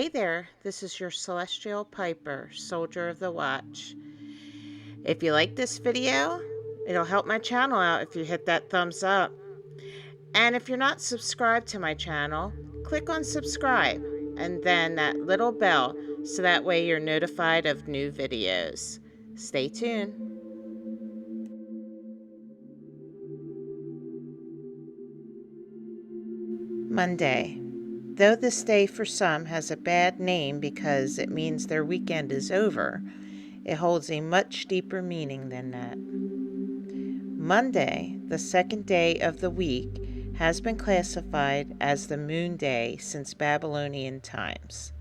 Hey there, this is your Celestial Piper, Soldier of the Watch. If you like this video, it'll help my channel out if you hit that thumbs up. And if you're not subscribed to my channel, click on subscribe and then that little bell so that way you're notified of new videos. Stay tuned. Monday. Though this day for some has a bad name because it means their weekend is over, it holds a much deeper meaning than that. Monday, the second day of the week, has been classified as the Moonday since Babylonian times.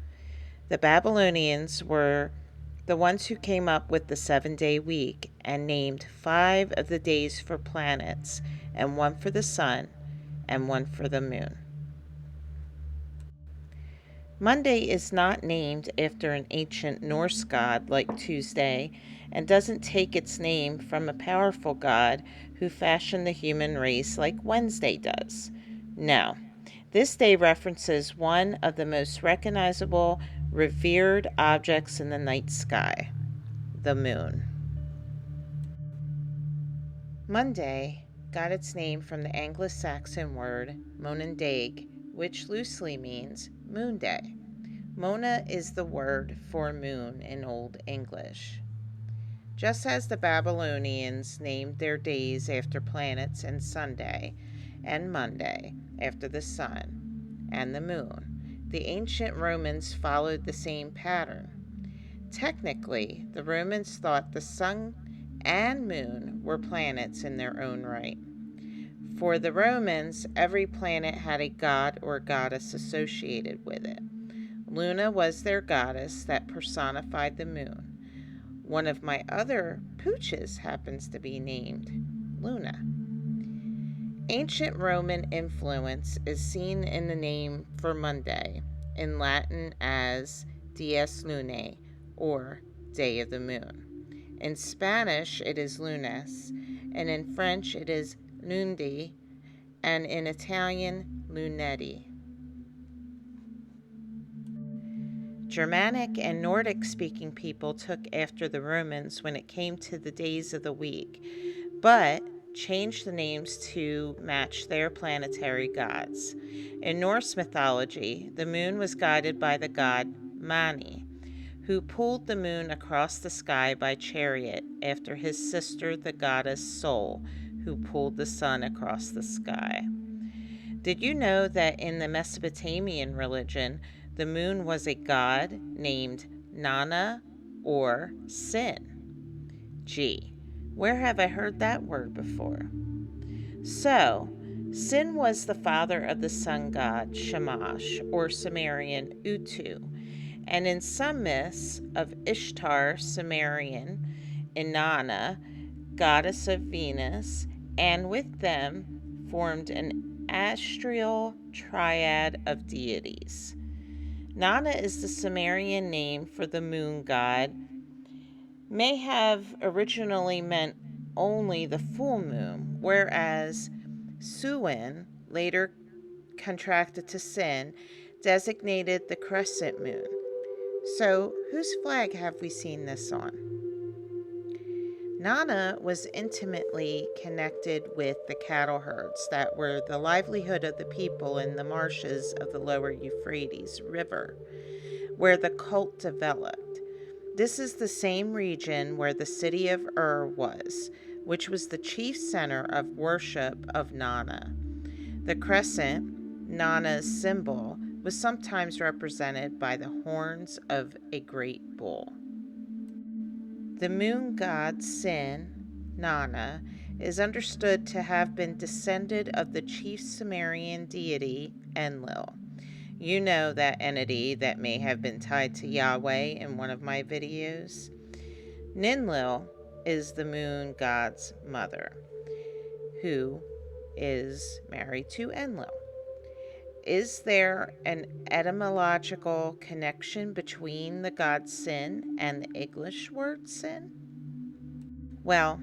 The Babylonians were the ones who came up with the 7-day week and named 5 of the days for planets, and 1 for the sun, and 1 for the moon. Monday is not named after an ancient Norse god like Tuesday, and doesn't take its name from a powerful god who fashioned the human race like Wednesday does. No, this day references one of the most recognizable, revered objects in the night sky, the moon. Monday got its name from the Anglo-Saxon word Moonday, which loosely means Moonday. Mona is the word for moon in Old English. Just as the Babylonians named their days after planets and Sunday, and Monday after the sun and the moon, the ancient Romans followed the same pattern. Technically, the Romans thought the sun and moon were planets in their own right. For the Romans, every planet had a god or goddess associated with it. Luna was their goddess that personified the moon. One of my other pooches happens to be named Luna. Ancient Roman influence is seen in the name for Monday, in Latin as Dies Lunae, or Day of the Moon. In Spanish, it is Lunes, and in French, it is Lundi, and in Italian, Lunedì. Germanic and Nordic-speaking people took after the Romans when it came to the days of the week, but changed the names to match their planetary gods. In Norse mythology, the moon was guided by the god Mani, who pulled the moon across the sky by chariot after his sister, the goddess Sol, who pulled the sun across the sky. Did you know that in the Mesopotamian religion, the moon was a god named Nana or Sin? Gee, where have I heard that word before? So, Sin was the father of the sun god Shamash, or Sumerian Utu, and in some myths of Ishtar, Sumerian, Inanna, goddess of Venus, and with them formed an astral triad of deities. Nana is the Sumerian name for the moon god, may have originally meant only the full moon, whereas Suin, later contracted to Sin, designated the crescent moon. So, whose flag have we seen this on? Nana was intimately connected with the cattle herds that were the livelihood of the people in the marshes of the lower Euphrates River, where the cult developed. This is the same region where the city of was, which was the chief center of worship of Nana. The crescent, Nana's symbol, was sometimes represented by the horns of a great bull. The moon god Sin, Nana, is understood to have been descended of the chief Sumerian deity Enlil. You know, that entity that may have been tied to Yahweh in one of my videos. Ninlil is the moon god's mother, who is married to Enlil. Is there an etymological connection between the god Sin and the English word sin? Well,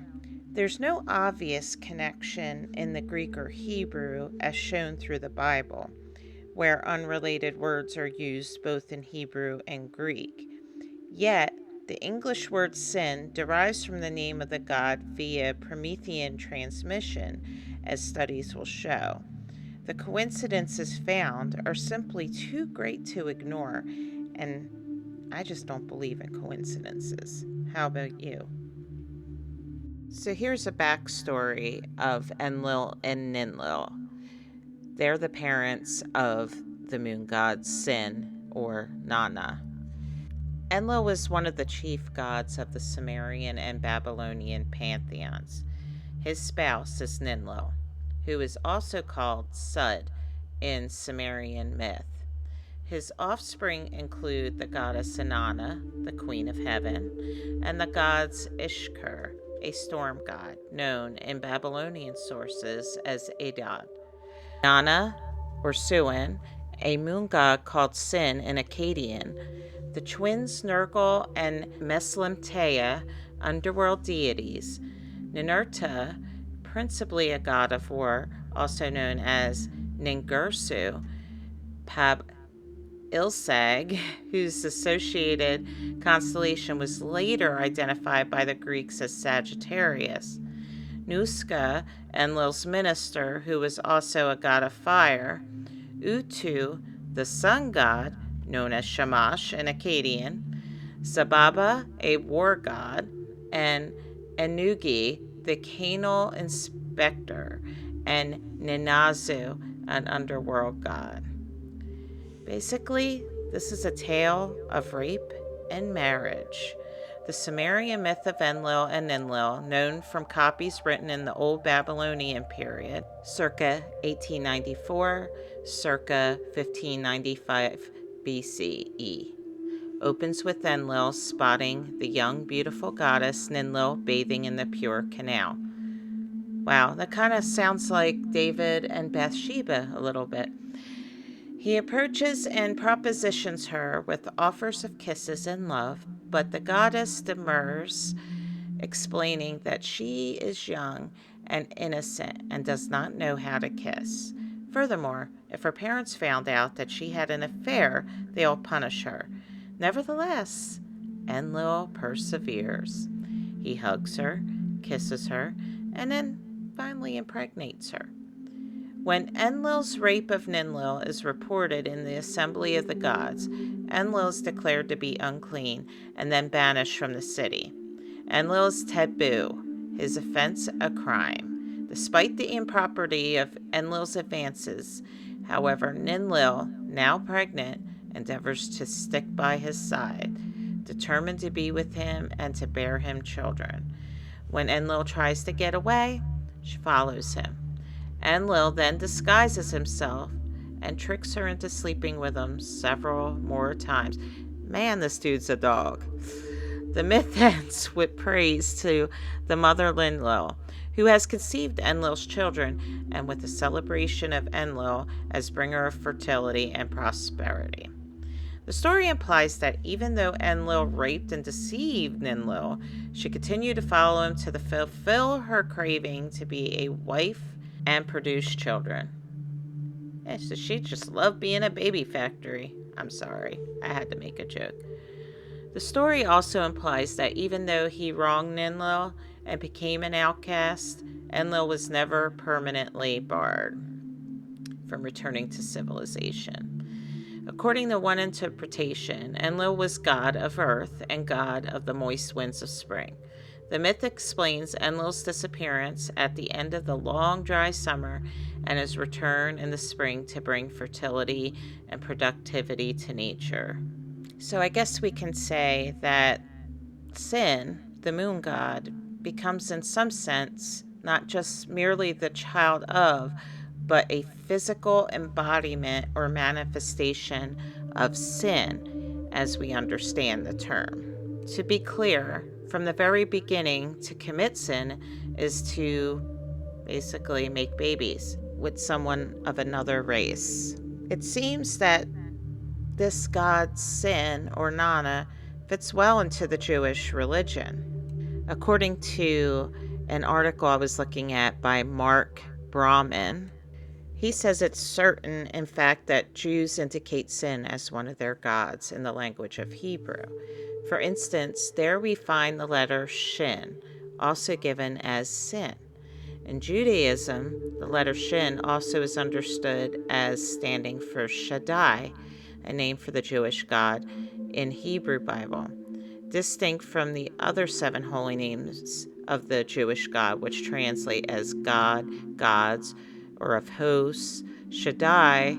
there's no obvious connection in the Greek or Hebrew as shown through the Bible, where unrelated words are used both in Hebrew and Greek. Yet, the English word sin derives from the name of the god via Promethean transmission, as studies will show. The coincidences found are simply too great to ignore, and I just don't believe in coincidences. How about you? So here's a backstory of Enlil and Ninlil. They're the parents of the moon god Sin, or Nana. Enlil was one of the chief gods of the Sumerian and Babylonian pantheons. His spouse is Ninlil, who is also called Sud in Sumerian myth. His offspring include the goddess Inanna, the queen of heaven, and the gods Ishkur, a storm god, known in Babylonian sources as Adad. Nana, or Suin, a moon god called Sin in Akkadian. The twins Nergal and Meslemtea, underworld deities. Ninurta, principally a god of war, also known as Ningirsu. Pab Ilsag, whose associated constellation was later identified by the Greeks as Sagittarius. Nuska, Enlil's minister, who was also a god of fire. Utu, the sun god, known as Shamash in Akkadian. Sababa, a war god. And Enugi, the canal inspector. And Ninazu, an underworld god. Basically, this is a tale of rape and marriage. The Sumerian myth of Enlil and Ninlil, known from copies written in the Old Babylonian period, circa 1894, circa 1595 BCE, opens with Enlil spotting the young, beautiful goddess Ninlil bathing in the pure canal. Wow, that kind of sounds like David and Bathsheba a little bit. He approaches and propositions her with offers of kisses and love, but the goddess demurs, explaining that she is young and innocent and does not know how to kiss. Furthermore, if her parents found out that she had an affair, they'll punish her. Nevertheless, Enlil perseveres. He hugs her, kisses her, and then finally impregnates her. When Enlil's rape of Ninlil is reported in the assembly of the gods, Enlil is declared to be unclean and then banished from the city. Enlil is taboo, his offense a crime. Despite the impropriety of Enlil's advances, however, Ninlil, now pregnant, endeavors to stick by his side, determined to be with him and to bear him children. When Enlil tries to get away, she follows him. Enlil then disguises himself and tricks her into sleeping with him several more times. Man, this dude's a dog. The myth ends with praise to the mother Ninlil, who has conceived Enlil's children, and with the celebration of Enlil as bringer of fertility and prosperity. The story implies that even though Enlil raped and deceived Ninlil, she continued to follow him to fulfill her craving to be a wife and produce children. Yeah, so she just loved being a baby factory. I'm sorry, I had to make a joke. The story also implies that even though he wronged Ninlil and became an outcast, Enlil was never permanently barred from returning to civilization. According to one interpretation, Enlil was god of earth and god of the moist winds of spring. The myth explains Enlil's disappearance at the end of the long, dry summer and his return in the spring to bring fertility and productivity to nature. So I guess we can say that Sin, the moon god, becomes in some sense not just merely the child of, but a physical embodiment or manifestation of sin as we understand the term. To be clear, from the very beginning, to commit sin is to basically make babies with someone of another race. It seems that this god Sin, or Nana, fits well into the Jewish religion. According to an article I was looking at by Mark Brahman, He says it's certain, in fact, that Jews indicate sin as one of their gods in the language of Hebrew. For instance, there we find the letter Shin, also given as sin. In Judaism, the letter Shin also is understood as standing for Shaddai, a name for the Jewish God in Hebrew Bible, distinct from the other 7 holy names of the Jewish God, which translate as God, gods, or of hosts. Shaddai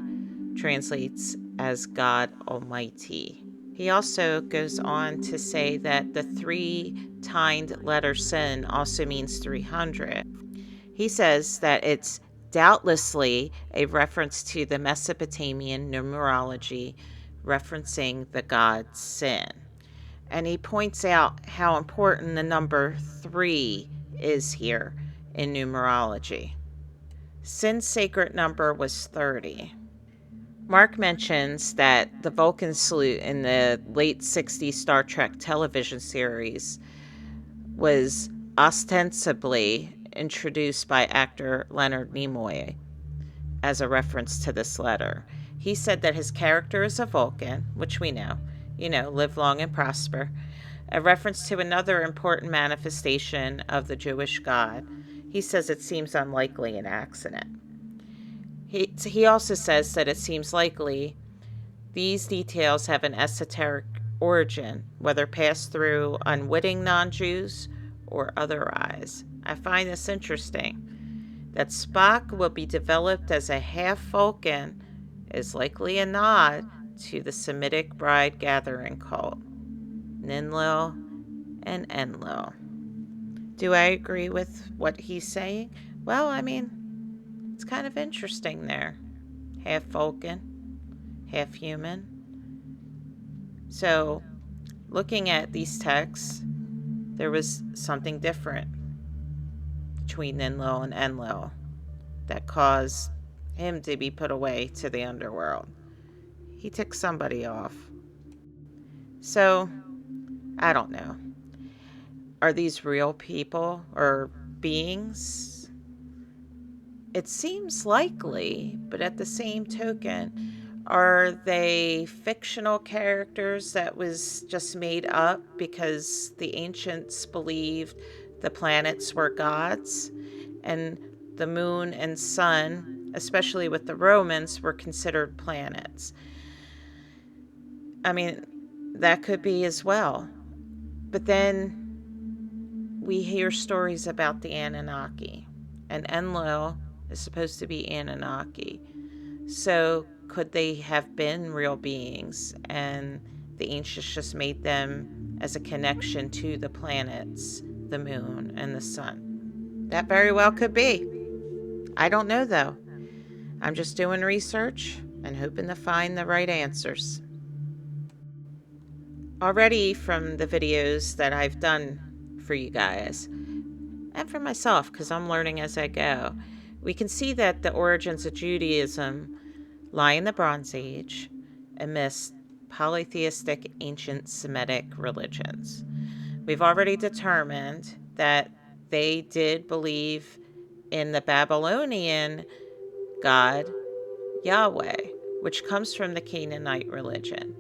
translates as God Almighty. He also goes on to say that the 3-tined letter Sin also means 300. He says that it's doubtlessly a reference to the Mesopotamian numerology referencing the god Sin. And he points out how important the number 3 is here in numerology. Sin's sacred number was 30. Mark mentions that the Vulcan salute in the late 60s Star Trek television series was ostensibly introduced by actor Leonard Nimoy as a reference to this letter. He said that his character is a Vulcan, which we know, live long and prosper, a reference to another important manifestation of the Jewish God. He says it seems unlikely an accident. He also says that it seems likely these details have an esoteric origin, whether passed through unwitting non-Jews or otherwise. I find this interesting. That Spock will be developed as a half-Vulcan is likely a nod to the Semitic bride-gathering cult, Ninlil and Enlil. Do I agree with what he's saying? Well, I mean, it's kind of interesting there. Half Vulcan, half human. So, looking at these texts, there was something different between Ninlil and Enlil that caused him to be put away to the underworld. He took somebody off. So, I don't know. Are these real people or beings? It seems likely, but at the same token, are they fictional characters that was just made up because the ancients believed the planets were gods and the moon and sun, especially with the Romans, were considered planets? I mean, that could be as well. But then we hear stories about the Anunnaki, and Enlil is supposed to be Anunnaki. So could they have been real beings and the ancients just made them as a connection to the planets, the moon, and the sun? That very well could be. I don't know, though. I'm just doing research and hoping to find the right answers. Already from the videos that I've done for you guys, and for myself, because I'm learning as I go, we can see that the origins of Judaism lie in the Bronze Age amidst polytheistic ancient Semitic religions. We've already determined that they did believe in the Babylonian god Yahweh, which comes from the Canaanite religion,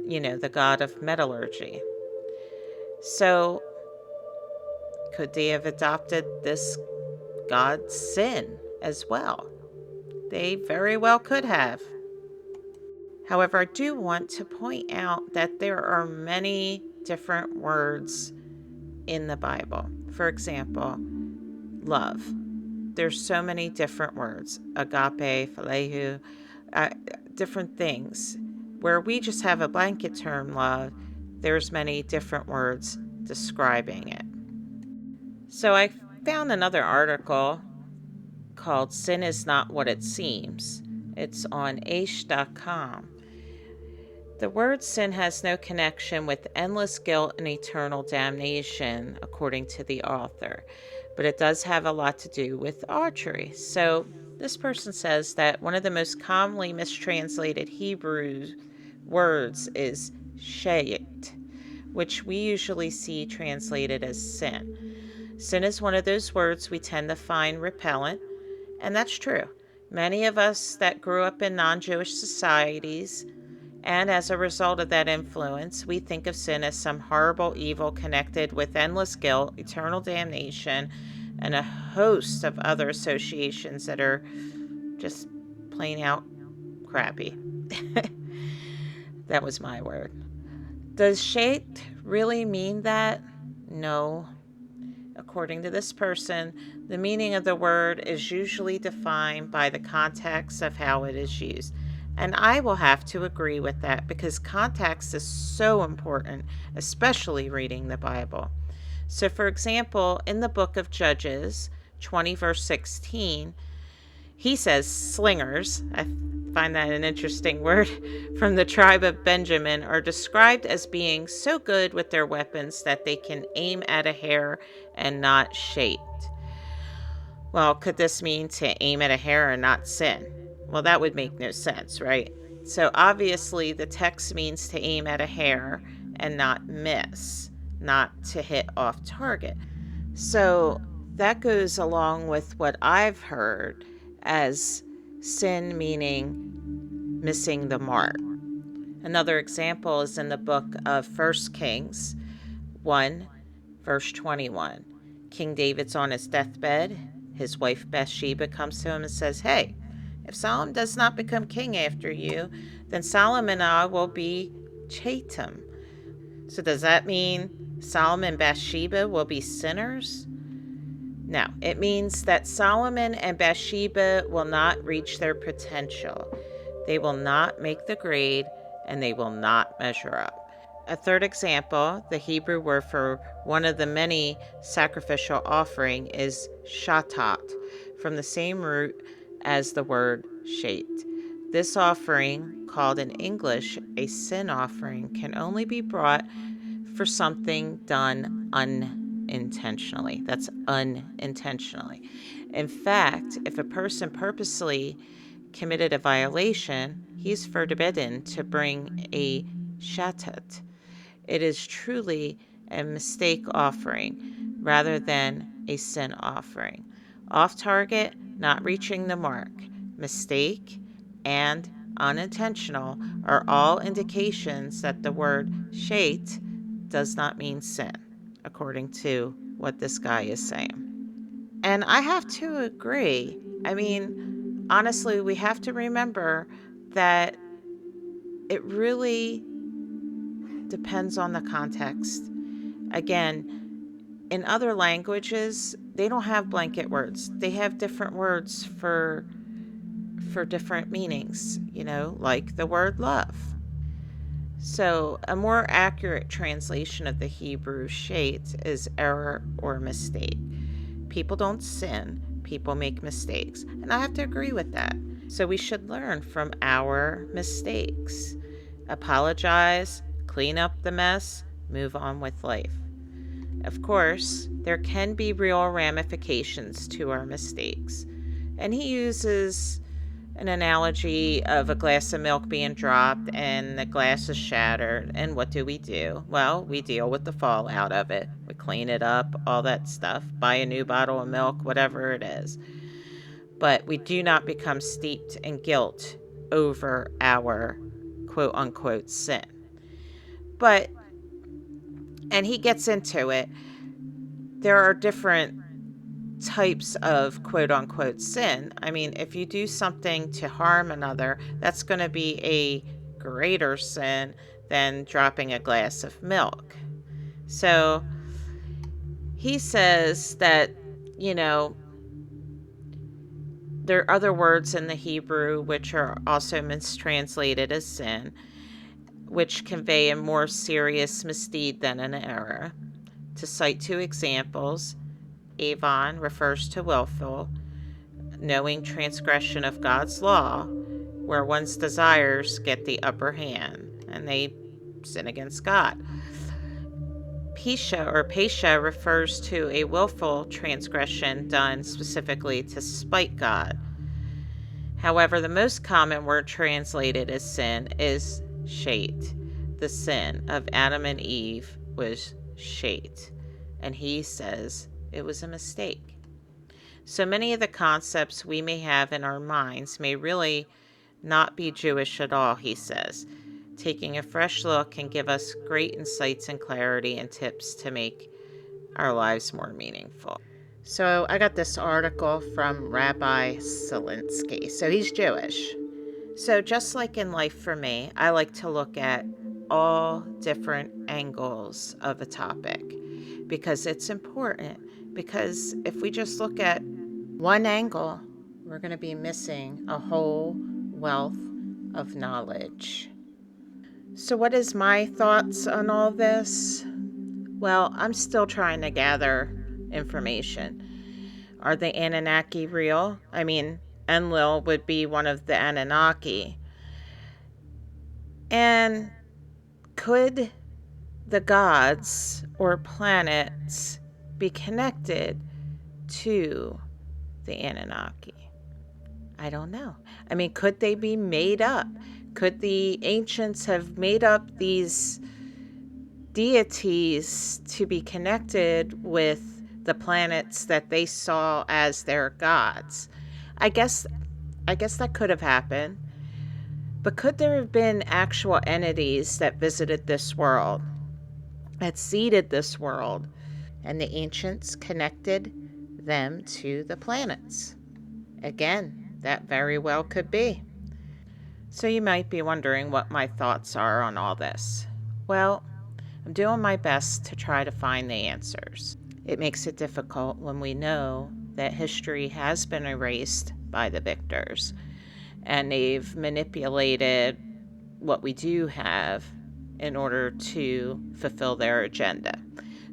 the god of metallurgy. So, could they have adopted this god's sin as well? They very well could have. However, I do want to point out that there are many different words in the Bible. For example, love. There's so many different words. Agape, phileo, different things. Where we just have a blanket term, love, there's many different words describing it. So I found another article called Sin is Not What It Seems. It's on aish.com. The word sin has no connection with endless guilt and eternal damnation, according to the author, but it does have a lot to do with archery. So this person says that one of the most commonly mistranslated Hebrew words is shayit, which we usually see translated as sin. Sin is one of those words we tend to find repellent, and that's true. Many of us that grew up in non-Jewish societies, and as a result of that influence, we think of sin as some horrible evil connected with endless guilt, eternal damnation, and a host of other associations that are just plain out crappy. That was my word. Does shait really mean that? No. According to this person, the meaning of the word is usually defined by the context of how it is used. And I will have to agree with that because context is so important, especially reading the Bible. So, for example, in the book of Judges 20, verse 16, he says slingers, I find that an interesting word, from the tribe of Benjamin are described as being so good with their weapons that they can aim at a hair and not shait. Well, could this mean to aim at a hair and not sin? Well, that would make no sense, right? So obviously the text means to aim at a hair and not miss, not to hit off target. So that goes along with what I've heard as sin meaning missing the mark. Another example is in the book of 1 Kings 1, verse 21. King David's on his deathbed. His wife Bathsheba comes to him and says, "Hey, if Solomon does not become king after you, then Solomon and I will be Chatham." So does that mean Solomon and Bathsheba will be sinners? No, it means that Solomon and Bathsheba will not reach their potential. They will not make the grade, and they will not measure up. A third example, the Hebrew word for one of the many sacrificial offering is shatat, from the same root as the word shait. This offering, called in English a sin offering, can only be brought for something done unintentionally. That's unintentionally. In fact, if a person purposely committed a violation, he's forbidden to bring a shatat. It is truly a mistake offering rather than a sin offering. Off target, not reaching the mark, mistake, and unintentional are all indications that the word shait does not mean sin, according to what this guy is saying. And I have to agree. I mean, honestly, we have to remember that it really depends on the context. Again, in other languages, they don't have blanket words. They have different words for different meanings, like the word love. So, a more accurate translation of the Hebrew shait is error or mistake. People don't sin, people make mistakes. And I have to agree with that. So, we should learn from our mistakes, apologize, clean up the mess, move on with life. Of course, there can be real ramifications to our mistakes. And he uses an analogy of a glass of milk being dropped and the glass is shattered. And what do? Well, we deal with the fallout of it. We clean it up, all that stuff, buy a new bottle of milk, whatever it is. But we do not become steeped in guilt over our quote-unquote sin. And he gets into it, there are different types of quote-unquote sin. I mean, if you do something to harm another, that's going to be a greater sin than dropping a glass of milk. So he says that, there are other words in the Hebrew which are also mistranslated as sin, which convey a more serious misdeed than an error. To cite two examples, Avon refers to willful, knowing transgression of God's law, where one's desires get the upper hand and they sin against God. Pesha refers to a willful transgression done specifically to spite God. However, the most common word translated as sin is shait. The sin of Adam and Eve was shait, and he says it was a mistake. So many of the concepts we may have in our minds may really not be Jewish at all, he says. Taking a fresh look can give us great insights and clarity and tips to make our lives more meaningful. So I got this article from Rabbi Selinsky. So he's Jewish. So just like in life for me, I like to look at all different angles of a topic because it's important. Because if we just look at one angle, we're going to be missing a whole wealth of knowledge. So what is my thoughts on all this? Well, I'm still trying to gather information. Are the Anunnaki real? I mean, Enlil would be one of the Anunnaki. And could the gods or planets be connected to the Anunnaki? I don't know. I mean, could they be made up? Could the ancients have made up these deities to be connected with the planets that they saw as their gods? I guess that could have happened. But could there have been actual entities that visited this world, that seeded this world, and the ancients connected them to the planets? Again, that very well could be. So you might be wondering what my thoughts are on all this. Well, I'm doing my best to try to find the answers. It makes it difficult when we know that history has been erased by the victors, and they've manipulated what we do have in order to fulfill their agenda.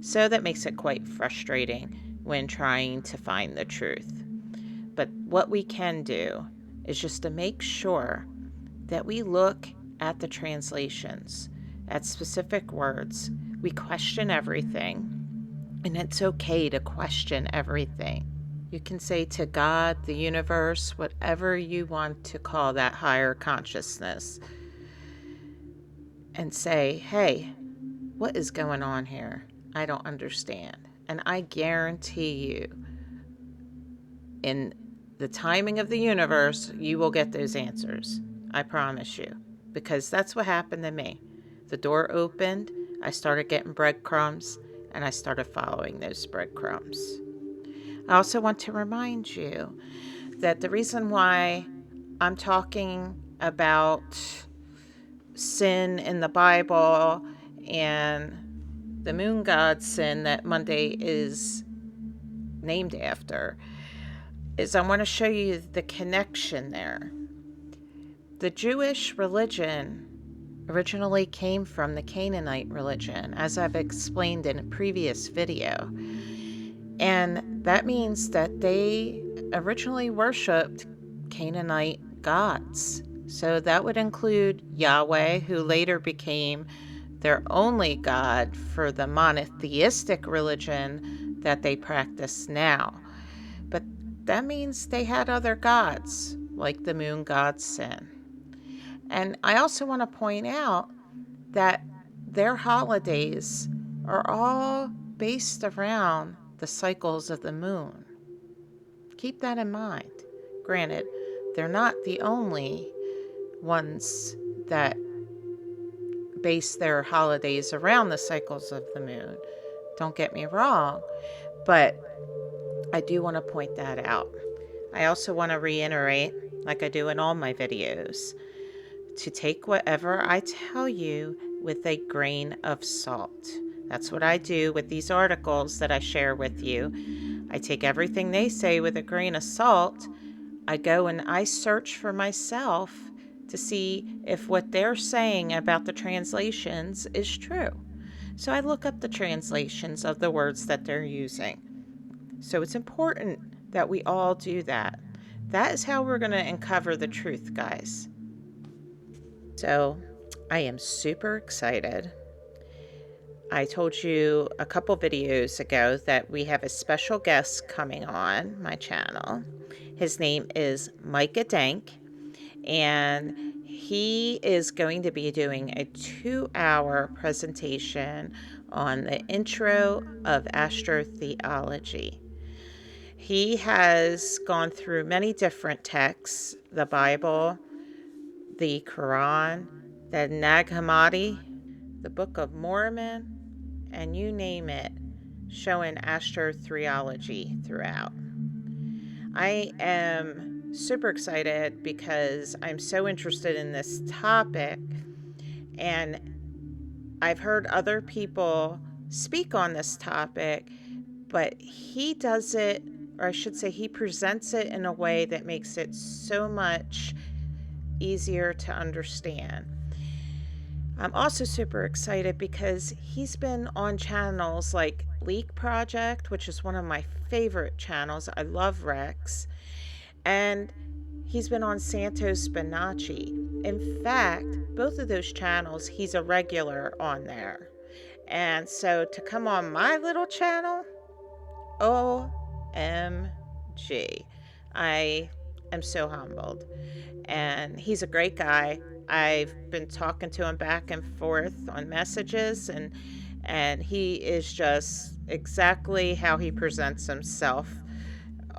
So that makes it quite frustrating when trying to find the truth. But what we can do is just to make sure that we look at the translations, at specific words. We question everything, and it's okay to question everything. You can say to God, the universe, whatever you want to call that higher consciousness, and say, hey, what is going on here? I don't understand. And I guarantee you, in the timing of the universe, you will get those answers. I promise you. Because that's what happened to me. The door opened, I started getting breadcrumbs, and I started following those breadcrumbs. I also want to remind you that the reason why I'm talking about sin in the Bible and the moon god sin that Moonday is named after is I want to show you the connection there. The Jewish religion originally came from the Canaanite religion, as I've explained in a previous video. And that means that they originally worshipped Canaanite gods. So that would include Yahweh, who later became their only god for the monotheistic religion that they practice now. But that means they had other gods, like the moon god Sin. And I also want to point out that their holidays are all based around the cycles of the moon. Keep that in mind. Granted, they're not the only ones that base their holidays around the cycles of the moon. Don't get me wrong, but I do want to point that out. I also want to reiterate, like I do in all my videos, to take whatever I tell you with a grain of salt. That's what I do with these articles that I share with you. I take everything they say with a grain of salt. I go and I search for myself to see if what they're saying about the translations is true. So I look up the translations of the words that they're using. So it's important that we all do that. That is how we're going to uncover the truth, guys. So I am super excited. I told you a couple videos ago that we have a special guest coming on my channel. His name is Micah Dank, and he is going to be doing a 2-hour presentation on the intro of astrotheology. He has gone through many different texts: the Bible, the Quran, the Nag Hammadi, the Book of Mormon, and you name it, showing astrotheology throughout. I am super excited because I'm so interested in this topic, and I've heard other people speak on this topic, but he does it, or I should say, he presents it in a way that makes it so much easier to understand. I'm also super excited because he's been on channels like Leak Project, which is one of my favorite channels. I love Rex. And he's been on Santos Bonacci. In fact, both of those channels, he's a regular on there. And so to come on my little channel, OMG. I am so humbled. And he's a great guy. I've been talking to him back and forth on messages, and he is just exactly how he presents himself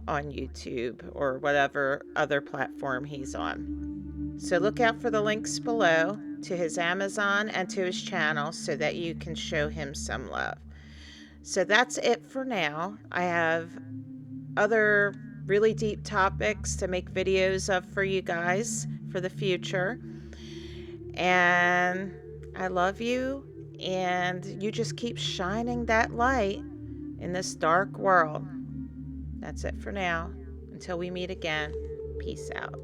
on YouTube or whatever other platform he's on. So look out for the links below to his Amazon and to his channel so that you can show him some love. So that's it for now. I have other really deep topics to make videos of for you guys for the future. And I love you, and you just keep shining that light in this dark world. That's it for now. Until we meet again, peace out.